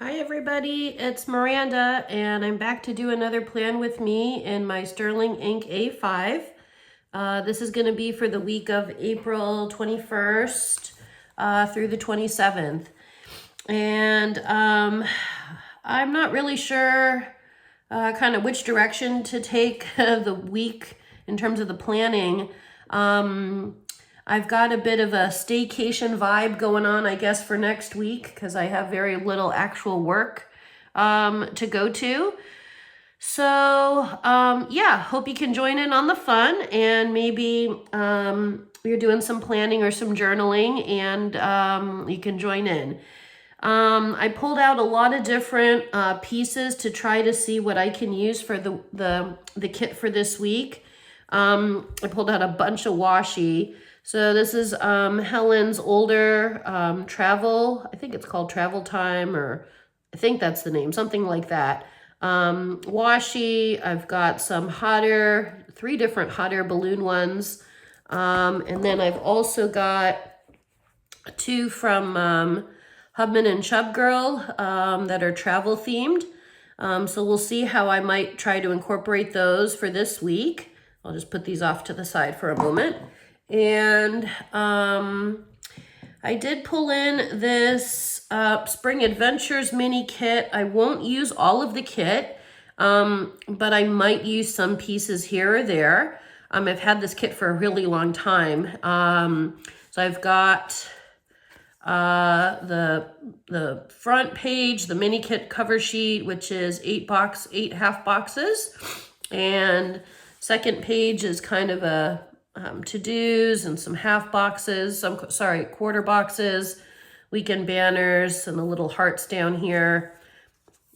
Hi everybody, it's Miranda and I'm back to do another plan with me in my Sterling Ink A5. This is going to be for the week of April 21st through the 27th. And I'm not really sure kind of which direction to take the week in terms of the planning. I've got a bit of a staycation vibe going on, I guess, for next week because I have very little actual work to go to. So, yeah, hope you can join in on the fun and maybe you're doing some planning or some journaling and you can join in. I pulled out a lot of different pieces to try to see what I can use for the kit for this week. I pulled out a bunch of washi. So this is Helen's older travel, I think it's called Travel Time, or I think that's the name, something like that. Washi, I've got some three different hot air balloon ones. And then I've also got two from Hubman and Chubgirl that are travel themed. So we'll see how I might try to incorporate those for this week. I'll just put these off to the side for a moment. And I did pull in this Spring Adventures mini kit. I won't use all of the kit, but I might use some pieces here or there. I've had this kit for a really long time. So I've got the front page, the mini kit cover sheet, which is 8 half boxes. And second page is kind of a to-dos and some half boxes, quarter boxes, weekend banners, and the little hearts down here.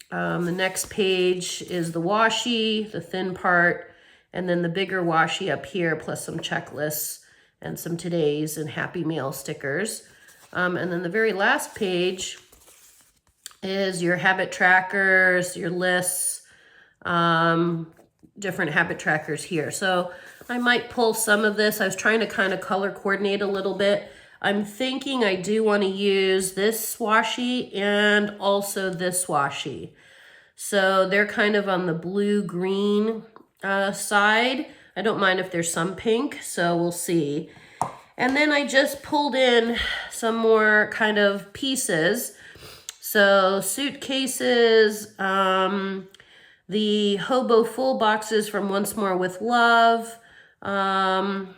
The next page is the washi, the thin part, and then the bigger washi up here, plus some checklists and some today's and Happy Mail stickers. And then the very last page is your habit trackers, your lists, different habit trackers here. So I might pull some of this. I was trying to kind of color coordinate a little bit. I'm thinking I do want to use this washi and also this washi. So they're kind of on the blue-green side. I don't mind if there's some pink, so we'll see. And then I just pulled in some more kind of pieces. So suitcases, the Hobo full boxes from Once More with Love,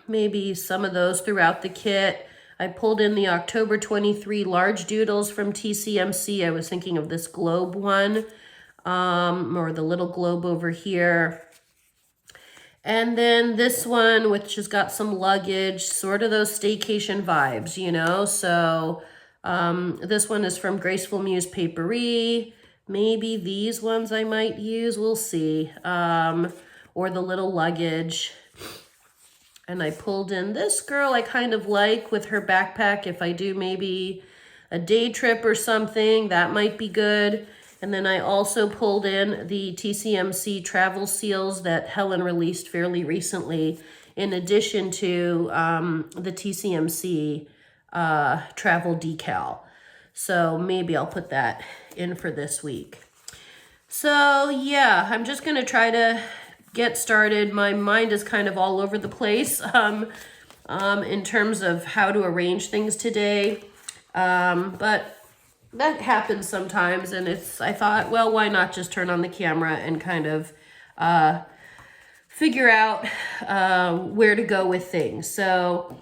maybe some of those throughout the kit. I pulled in the October 23 large doodles from TCMC. I was thinking of this globe one, or the little globe over here. And then this one, which has got some luggage, sort of those staycation vibes, you know? So this one is from Graceful Muse Paperie. Maybe these ones I might use, we'll see. Or the little luggage. And I pulled in this girl I kind of like with her backpack. If I do maybe a day trip or something, that might be good. And then I also pulled in the TCMC travel seals that Helen released fairly recently, in addition to the TCMC travel decal. So maybe I'll put that in for this week. So yeah, I'm just gonna try to get started. My mind is kind of all over the place in terms of how to arrange things today. But that happens sometimes, and I thought, well, why not just turn on the camera and kind of figure out where to go with things. So,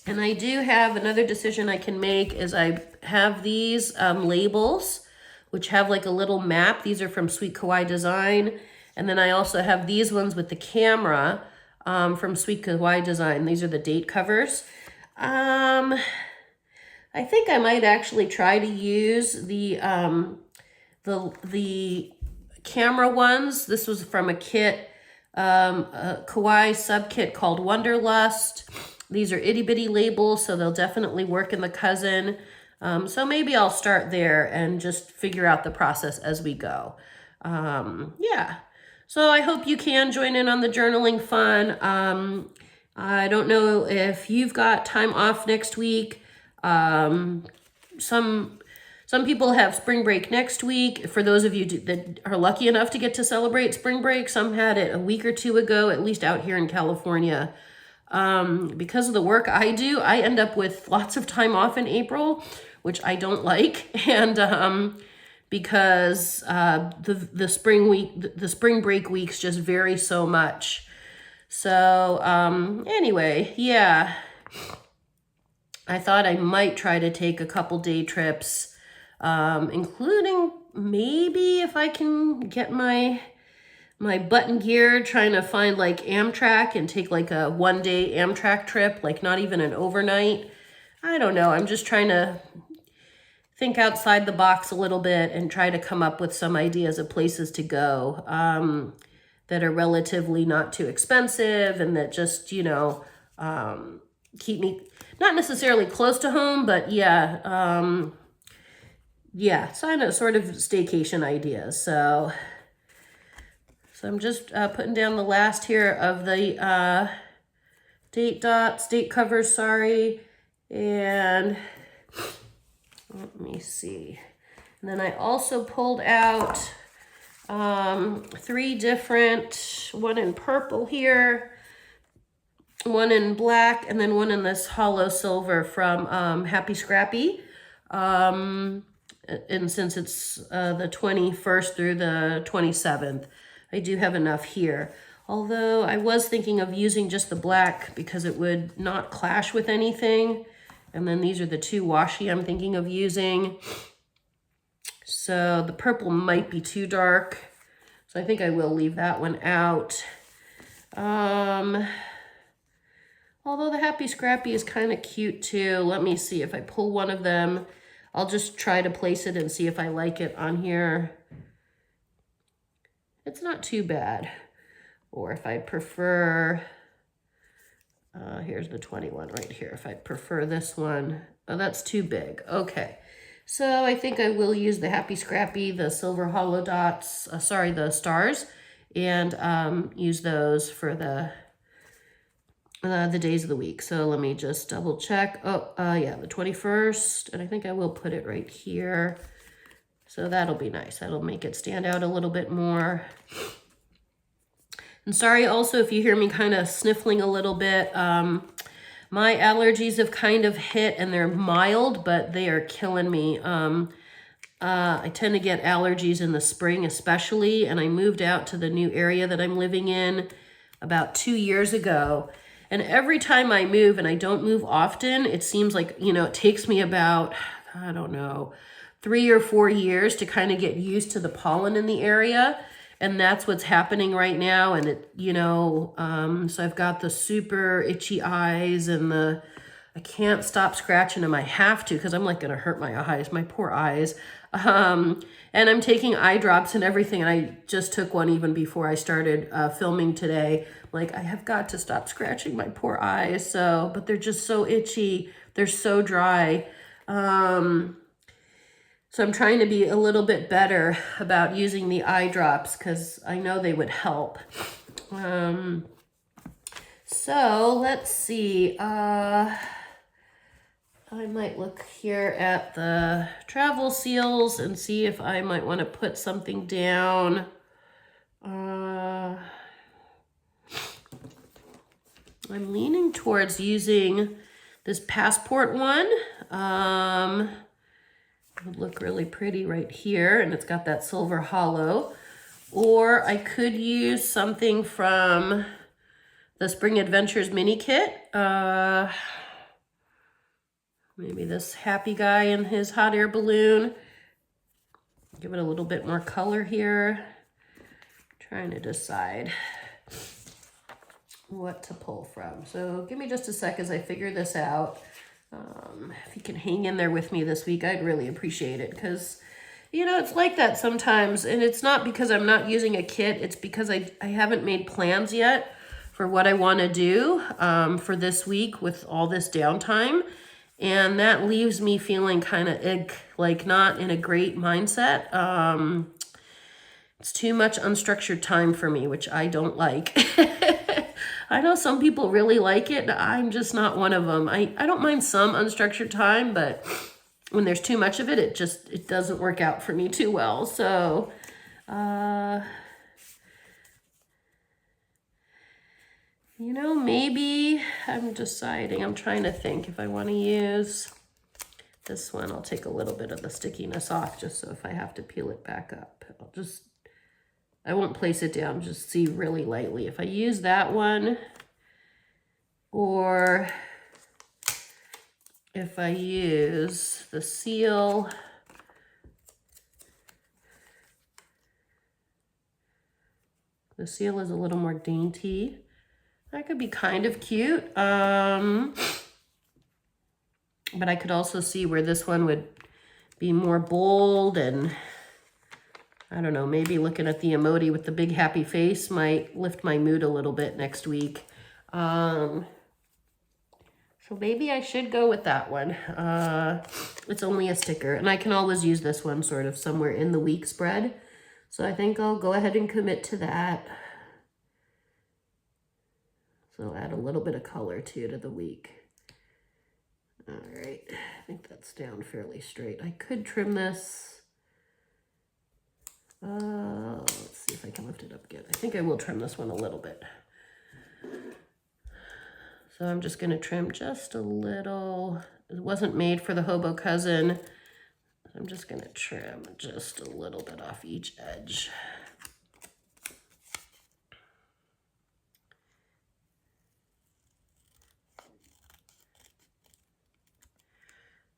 and I do have another decision I can make is I have these labels, which have like a little map. These are from Sweet Kawaii Design. And then I also have these ones with the camera from Sweet Kawaii Design. These are the date covers. I think I might actually try to use the camera ones. This was from a kit, a Kawaii sub kit called Wonderlust. These are itty bitty labels, so they'll definitely work in the cousin. So maybe I'll start there and just figure out the process as we go. Yeah. So I hope you can join in on the journaling fun. I don't know if you've got time off next week. Some Some people have spring break next week. For those of you that are lucky enough to get to celebrate spring break, some had it a week or two ago, at least out here in California. Because of the work I do, I end up with lots of time off in April, which I don't like. And because the spring break weeks just vary so much. So anyway, yeah, I thought I might try to take a couple day trips, including maybe if I can get my butt in gear, trying to find like Amtrak and take like a 1-day Amtrak trip, like not even an overnight. I don't know. I'm just trying to think outside the box a little bit and try to come up with some ideas of places to go that are relatively not too expensive and that just, you know, keep me not necessarily close to home, but yeah, yeah, sort of staycation ideas. So I'm just putting down the last here of the date covers, sorry, and let me see. And then I also pulled out 3 different, one in purple here, one in black, and then one in this hollow silver from Happy Scrappy. And since it's the 21st through the 27th, I do have enough here. Although I was thinking of using just the black because it would not clash with anything. And then these are the 2 washi I'm thinking of using. So the purple might be too dark. So I think I will leave that one out. Although the Happy Scrappy is kind of cute too. Let me see if I pull one of them. I'll just try to place it and see if I like it on here. It's not too bad. Or if I prefer, here's the 21 right here. If I prefer this one, oh, that's too big. Okay. So I think I will use the Happy Scrappy, the silver hollow dots, the stars, and use those for the days of the week. So let me just double check. Oh, yeah, the 21st, and I think I will put it right here. So that'll be nice. That'll make it stand out a little bit more. And sorry also if you hear me kind of sniffling a little bit. My allergies have kind of hit and they're mild, but they are killing me. I tend to get allergies in the spring especially, and I moved out to the new area that I'm living in about 2 years ago. And every time I move, and I don't move often, it seems like, you know, it takes me about, I don't know, 3 or 4 years to kind of get used to the pollen in the area. And that's what's happening right now. And it, you know, so I've got the super itchy eyes and I can't stop scratching them. I have to, because I'm like going to hurt my eyes, my poor eyes. And I'm taking eye drops and everything. And I just took one even before I started filming today. Like, I have got to stop scratching my poor eyes. So, but they're just so itchy. They're so dry. So I'm trying to be a little bit better about using the eye drops because I know they would help. So let's see. I might look here at the travel seals and see if I might want to put something down. I'm leaning towards using this passport one. It would look really pretty right here, and it's got that silver hollow. Or I could use something from the Spring Adventures mini kit. Maybe this happy guy and his hot air balloon. Give it a little bit more color here. Trying to decide what to pull from. So give me just a sec as I figure this out. If you can hang in there with me this week, I'd really appreciate it, because, you know, it's like that sometimes, and it's not because I'm not using a kit, it's because I haven't made plans yet for what I want to do for this week with all this downtime, and that leaves me feeling kind of like not in a great mindset. It's too much unstructured time for me, which I don't like. I know some people really like it. I'm just not one of them. I don't mind some unstructured time, but when there's too much of it, it doesn't work out for me too well. So, you know, maybe I'm deciding, I'm trying to think if I want to use this one. I'll take a little bit of the stickiness off just so if I have to peel it back up, I won't place it down, just see really lightly. If I use that one, or if I use the seal, the seal is a little more dainty. That could be kind of cute. But I could also see where this one would be more bold, and I don't know, maybe looking at the emoji with the big happy face might lift my mood a little bit next week. So maybe I should go with that one. It's only a sticker, and I can always use this one sort of somewhere in the week spread. So I think I'll go ahead and commit to that. So add a little bit of color too to the week. All right, I think that's down fairly straight. I could trim this. Let's see if I can lift it up again. I think I will trim this one a little bit. So I'm just gonna trim just a little. It wasn't made for the hobo cousin. I'm just gonna trim just a little bit off each edge.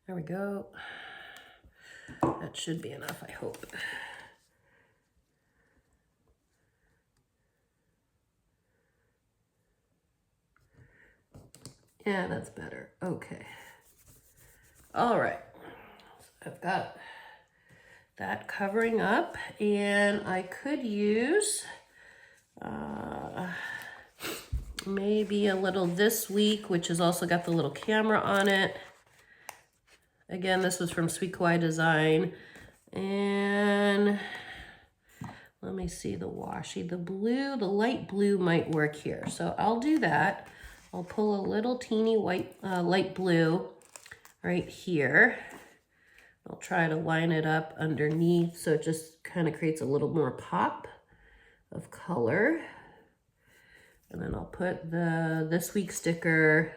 There we go. That should be enough, I hope. Yeah, that's better. Okay. All right. So I've got that covering up, and I could use maybe a little this week, which has also got the little camera on it. Again, this was from Sweet Kawaii Design. And let me see the washi. The blue, the light blue might work here. So I'll do that. I'll pull a little teeny white, light blue right here. I'll try to line it up underneath so it just kind of creates a little more pop of color. And then I'll put the this week sticker.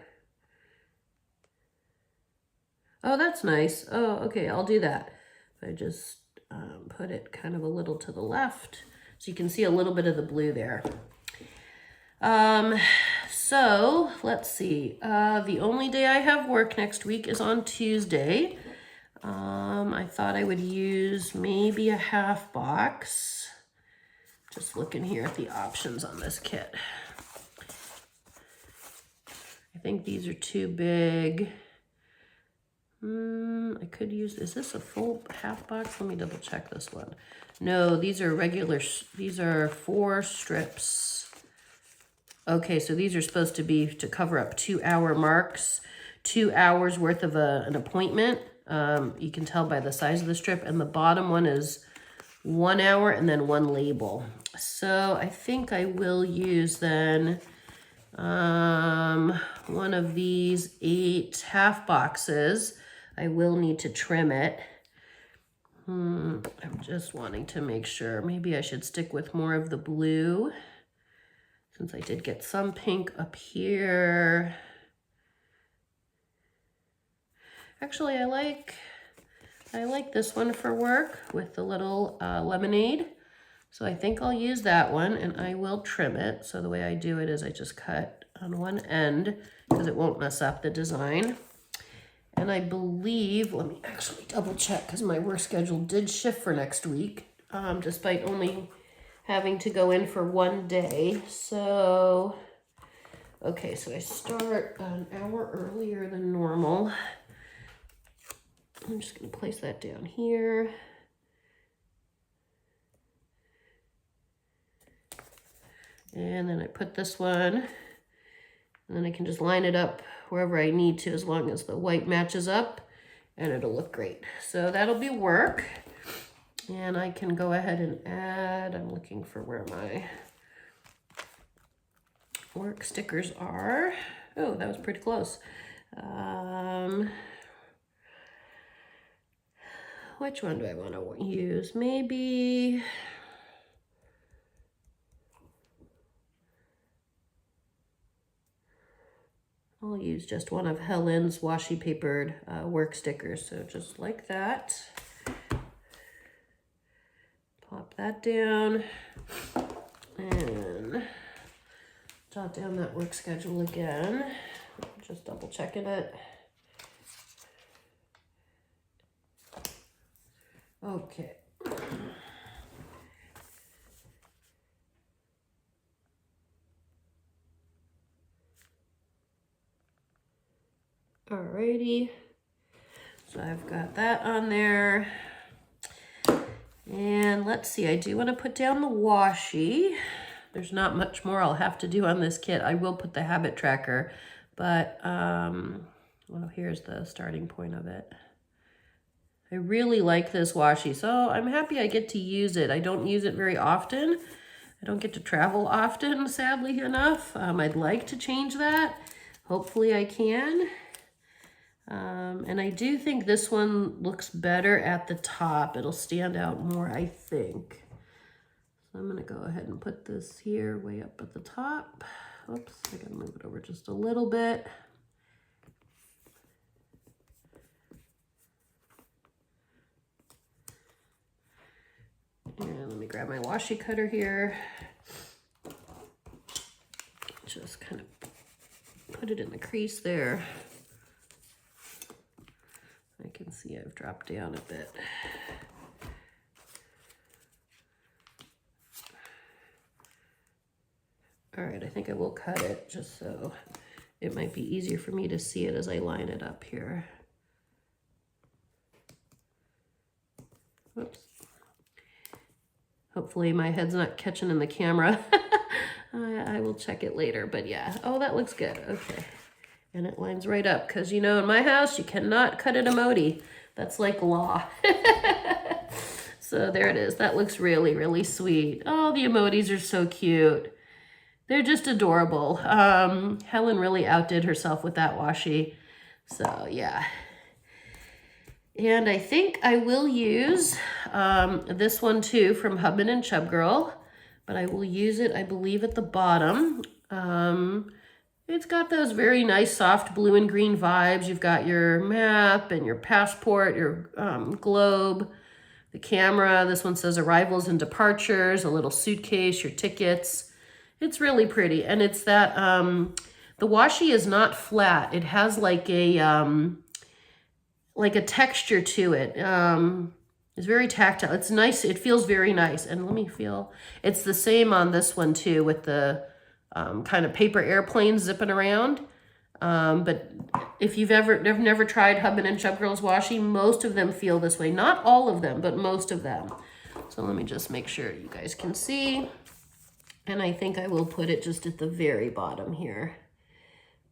Oh, that's nice. Oh, okay, I'll do that. If I just put it kind of a little to the left, so you can see a little bit of the blue there. So let's see. The only day I have work next week is on Tuesday. I thought I would use maybe a half box. Just looking here at the options on this kit. I think these are too big. I could use, is this a full half box? Let me double check this one. No, these are regular, these are 4 strips. Okay, so these are supposed to be to cover up 2-hour marks, 2 hours worth of an appointment. You can tell by the size of the strip, and the bottom one is 1 hour and then 1 label. So I think I will use then one of these 8 half boxes. I will need to trim it. I'm just wanting to make sure. Maybe I should stick with more of the blue, since I did get some pink up here. Actually, I like this one for work with the little lemonade. So I think I'll use that one, and I will trim it. So the way I do it is I just cut on one end because it won't mess up the design. And I believe, let me actually double check because my work schedule did shift for next week, despite only having to go in for 1 day. So, okay, so I start an hour earlier than normal. I'm just going to place that down here. And then I put this one, and then I can just line it up wherever I need to, as long as the white matches up, and it'll look great. So that'll be work. And I can go ahead and add, I'm looking for where my work stickers are. Oh, that was pretty close. which one do I want to use? Maybe... I'll use just one of Helen's washi papered work stickers. So just like that. Pop that down and jot down that work schedule again. Just double checking it. Okay. Alrighty, so I've got that on there. And let's see, I do want to put down the washi. There's not much more I'll have to do on this kit. I will put the habit tracker, but well, here's the starting point of it. I really like this washi, so I'm happy I get to use it. I don't use it very often. I don't get to travel often, sadly enough. I'd like to change that. Hopefully I can. And I do think this one looks better at the top. It'll stand out more, I think. So I'm gonna go ahead and put this here way up at the top. Oops, I gotta move it over just a little bit. And let me grab my washi cutter here. Just kind of put it in the crease there. I can see I've dropped down a bit. All right, I think I will cut it just so it might be easier for me to see it as I line it up here. Whoops. Hopefully my head's not catching in the camera. I will check it later, but yeah. Oh, that looks good. Okay. And it lines right up because, you know, in my house, you cannot cut an emoji. That's like law. So there it is. That looks really, really sweet. Oh, the emojis are so cute. They're just adorable. Helen really outdid herself with that washi. So yeah. And I think I will use this one too from Hubman and Chubgirl, but I will use it, I believe, at the bottom. It's got those very nice soft blue and green vibes. You've got your map and your passport, your globe, the camera. This one says arrivals and departures, a little suitcase, your tickets. It's really pretty. And it's that, the washi is not flat. It has like a texture to it. It's very tactile. It's nice. It feels very nice. And let me feel, it's the same on this one too with the kind of paper airplanes zipping around. But if you've never tried Hubman and Chubgirl's washi, most of them feel this way. Not all of them, but most of them. So let me just make sure you guys can see. And I think I will put it just at the very bottom here,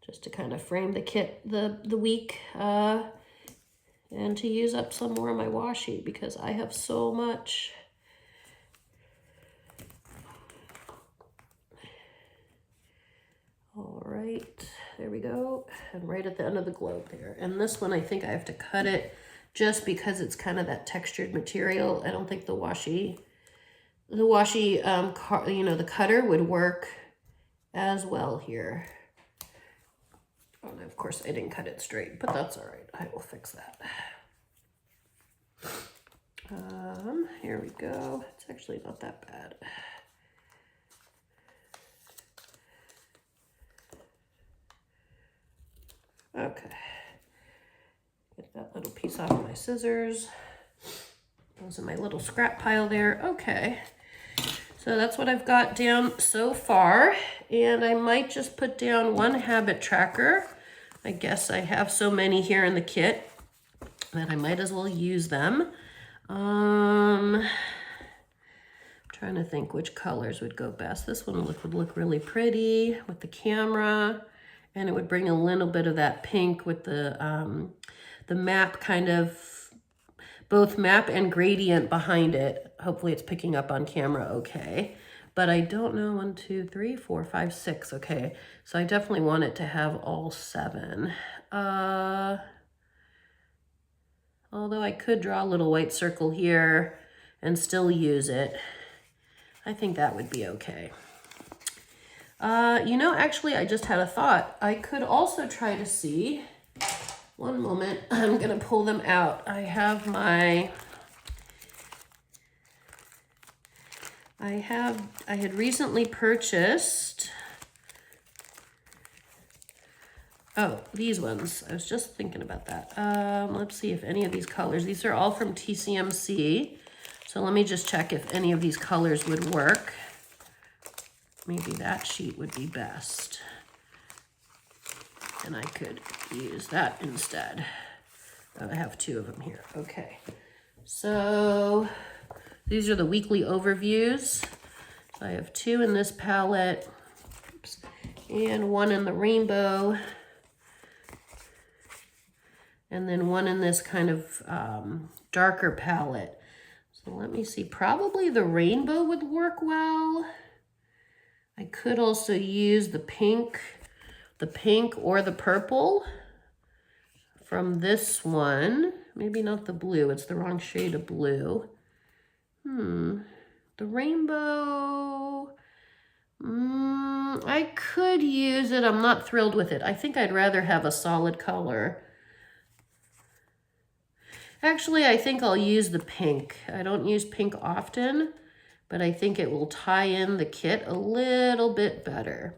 just to kind of frame the kit the week, and to use up some more of my washi because I have so much. All right, there we go. And right at the end of the globe there. And this one, I think I have to cut it just because it's kind of that textured material. I don't think the washi, you know, the cutter would work as well here. Oh, and of course I didn't cut it straight, but that's all right. I will fix that. Here we go. It's actually not that bad. Okay, get that little piece off of my scissors. Those in my little scrap pile there. Okay, so that's what I've got down so far. And I might just put down one habit tracker. I guess I have so many here in the kit that I might as well use them. I'm trying to think which colors would go best. This one would look really pretty with the camera. And it would bring a little bit of that pink with the map kind of, both map and gradient behind it. Hopefully it's picking up on camera okay. But I don't know, 1, 2, 3, 4, 5, 6. Okay, so I definitely want it to have all 7. Although I could draw a little white circle here and still use it. I think that would be okay. You know, actually, I just had a thought. I could also try to see, one moment, I'm gonna pull them out. I had recently purchased, oh, these ones. I was just thinking about that. Let's see if any of these colors, these are all from TCMC. So let me just check if any of these colors would work. Maybe that sheet would be best. And I could use that instead. Oh, I have 2 of them here. Okay. So these are the weekly overviews. So I have 2 in this palette. Oops, and 1 in the rainbow. And then 1 in this kind of darker palette. So let me see. Probably the rainbow would work well. I could also use the pink or the purple from this one. Maybe not the blue, it's the wrong shade of blue. The rainbow, I could use it. I'm not thrilled with it. I think I'd rather have a solid color. Actually, I think I'll use the pink. I don't use pink often, but I think it will tie in the kit a little bit better.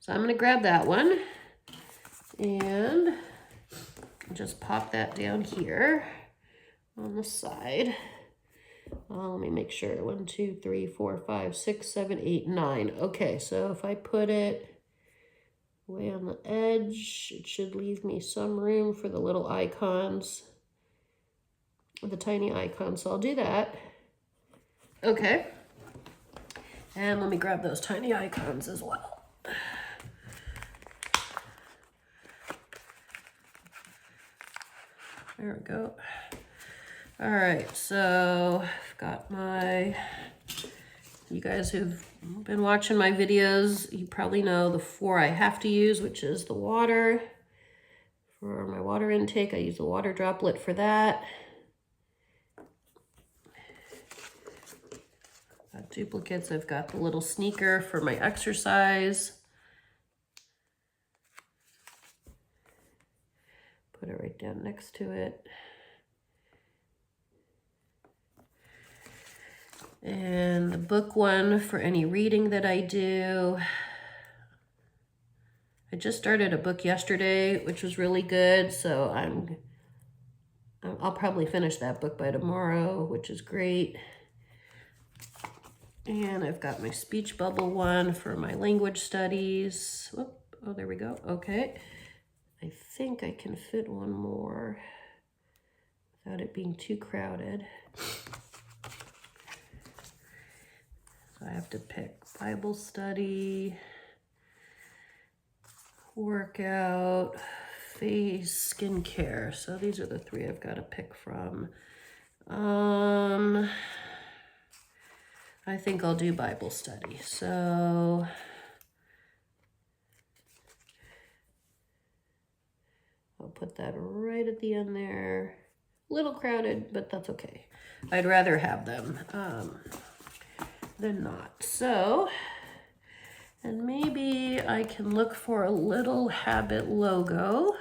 So I'm gonna grab that one and just pop that down here on the side. Let me make sure. 1, 2, 3, 4, 5, 6, 7, 8, 9. Okay, so if I put it way on the edge, it should leave me some room for the little icons, the tiny icons. So I'll do that. Okay. And let me grab those tiny icons as well. There we go. All right, so I've got my, you guys who've been watching my videos, you probably know the 4 I have to use, which is the water. For my water intake, I use the water droplet for that. Got duplicates, I've got the little sneaker for my exercise. Put it right down next to it. And the book one for any reading that I do. I just started a book yesterday, which was really good. So I'll probably finish that book by tomorrow, which is great. And I've got my speech bubble one for my language studies. Whoop, oh, there we go. Okay. I think I can fit one more without it being too crowded. So I have to pick Bible study, workout, face, skincare. So these are the 3 I've got to pick from. I think I'll do Bible study. So I'll put that right at the end there. A little crowded, but that's okay. I'd rather have them than not. So, and maybe I can look for a little habit logo.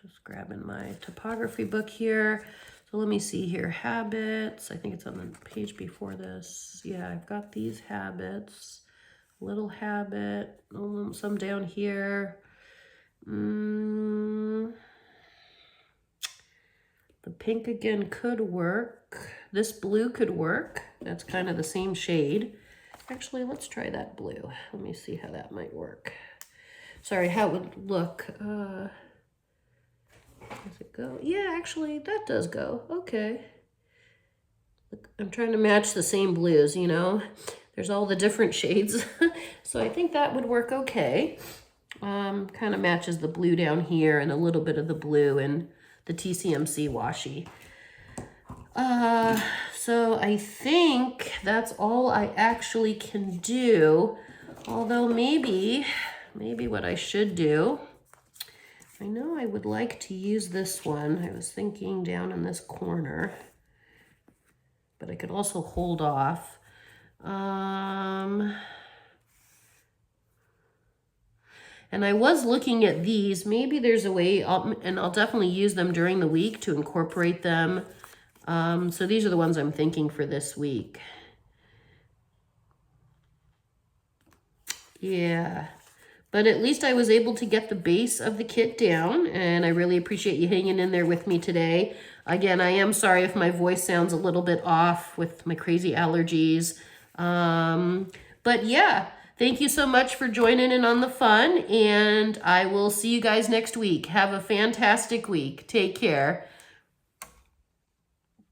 Just grabbing my topography book here. So let me see here, habits. I think it's on the page before this. Yeah, I've got these habits. Little habit, some down here. The pink again could work. This blue could work. That's kind of the same shade. Actually, let's try that blue. Let me see how that might work. Sorry, how it would look. Does it go? Yeah, actually, that does go. Okay. Look, I'm trying to match the same blues, you know. There's all the different shades. So I think that would work okay. Kind of matches the blue down here and a little bit of the blue in the TCMC washi. So I think that's all I actually can do. Although maybe what I should do, I know I would like to use this one. I was thinking down in this corner, but I could also hold off. And I was looking at these. Maybe there's a way, and I'll definitely use them during the week to incorporate them. So these are the ones I'm thinking for this week. Yeah, but at least I was able to get the base of the kit down, and I really appreciate you hanging in there with me today. Again, I am sorry if my voice sounds a little bit off with my crazy allergies. But yeah, thank you so much for joining in on the fun, and I will see you guys next week. Have a fantastic week. Take care.